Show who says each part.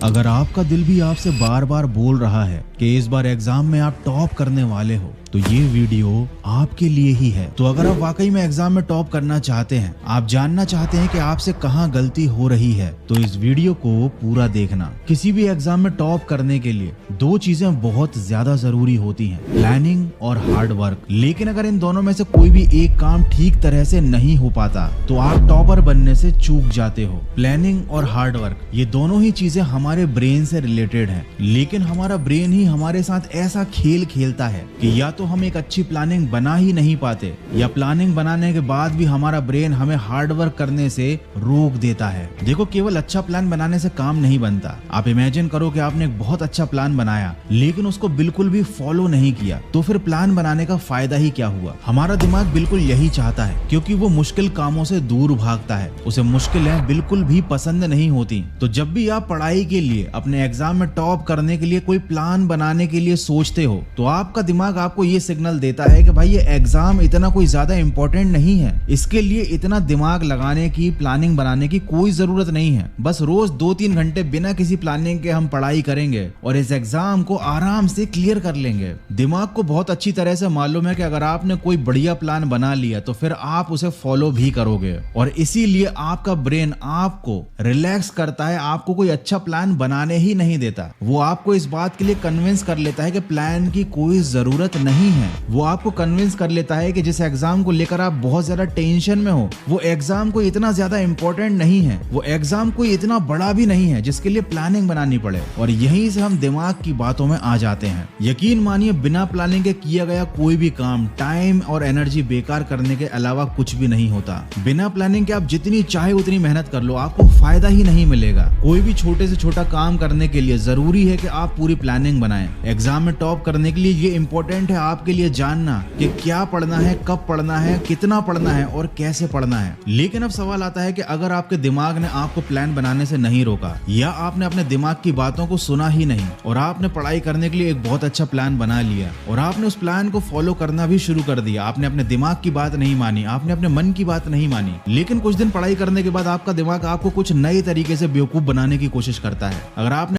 Speaker 1: अगर आपका दिल भी आपसे बार बार बोल रहा है कि इस बार एग्जाम में आप टॉप करने वाले हो, तो ये वीडियो आपके लिए ही है। तो अगर आप वाकई में एग्जाम में टॉप करना चाहते हैं, आप जानना चाहते हैं कि आपसे कहाँ गलती हो रही है, तो इस वीडियो को पूरा देखना। किसी भी एग्जाम में टॉप करने के लिए दो चीजें बहुत ज्यादा जरूरी होती हैं, प्लानिंग और हार्ड वर्क। लेकिन अगर इन दोनों में से कोई भी एक काम ठीक तरह से नहीं हो पाता, तो आप टॉपर बनने से चूक जाते हो। प्लानिंग और हार्ड वर्क, ये दोनों ही चीजें हमारे ब्रेन से रिलेटेड हैं। लेकिन हमारा ब्रेन ही हमारे साथ ऐसा खेल खेलता है कि या तो हम एक अच्छी प्लानिंग बना ही नहीं पाते, या प्लानिंग बनाने के बाद भी हमारा ब्रेन हमें हार्ड वर्क करने से रोक देता है। देखो, केवल अच्छा प्लान बनाने से काम नहीं बनता। आप इमेजिन करो कि आपने एक बहुत अच्छा प्लान बनाया, लेकिन उसको बिल्कुल भी फॉलो नहीं किया, तो फिर प्लान बनाने का फायदा ही क्या हुआ। हमारा दिमाग बिल्कुल यही चाहता है, क्योंकि वो मुश्किल कामों से दूर भागता है। उसे मुश्किलें बिल्कुल भी पसंद नहीं होती। तो जब भी आप पढ़ाई के लिए, अपने एग्जाम में टॉप करने के लिए कोई प्लान बनाने के लिए सोचते हो, तो आपका दिमाग आपको ये सिग्नल देता है कि भाई ये एग्जाम इतना कोई ज्यादा इंपॉर्टेंट नहीं है, इसके लिए इतना दिमाग लगाने की, प्लानिंग बनाने की कोई जरूरत नहीं है। बस रोज 2-3 घंटे बिना किसी प्लानिंग के हम पढ़ाई करेंगे और इस एग्जाम को आराम से क्लियर कर लेंगे। दिमाग को बहुत अच्छी तरह से मालूम है कि अगर आपने कोई बढ़िया प्लान बना लिया तो फिर आप उसे फॉलो भी करोगे, और इसीलिए आपका ब्रेन आपको रिलैक्स करता है, आपको कोई अच्छा प्लान बनाने ही नहीं देता। वो आपको इस बात के लिए कन्विंस कर लेता है कि प्लान की कोई जरूरत नहीं है। वो आपको कन्विंस कर लेता है कि जिस एग्जाम को लेकर आप बहुत ज्यादा टेंशन में हो, वो एग्जाम कोई इतना ज्यादा इंपॉर्टेंट नहीं है, वो एग्जाम कोई इतना बड़ा भी नहीं है जिसके लिए प्लानिंग बनानी पड़े। और यहीं से हम दिमाग की बातों में आ जाते हैं। यकीन मानिए, बिना प्लानिंग के किया गया कोई भी काम टाइम और एनर्जी बेकार करने के अलावा कुछ भी नहीं होता। बिना प्लानिंग के आप जितनी चाहे उतनी मेहनत कर लो, आपको फायदा ही नहीं मिलेगा। कोई भी छोटे से छोटा काम करने के लिए जरूरी है कि आप पूरी प्लानिंग बनाएं। एग्जाम में टॉप करने के लिए ये इंपॉर्टेंट है आपके लिए जानना कि क्या पढ़ना है, कब पढ़ना है, कितना पढ़ना है और कैसे पढ़ना है। लेकिन अब सवाल आता है कि अगर आपके दिमाग ने आपको प्लान बनाने से नहीं रोका, या आपने अपने दिमाग की बातों को सुना ही नहीं, और आपने पढ़ाई करने के लिए एक बहुत अच्छा प्लान बना लिया और आपने उस प्लान को फॉलो करना भी शुरू कर दिया, आपने अपने दिमाग की बात नहीं मानी, आपने अपने मन की बात नहीं मानी, लेकिन कुछ दिन पढ़ाई करने के बाद आपका दिमाग आपको कुछ नए तरीके से बेवकूफ बनाने की कोशिश करता है। अगर आपने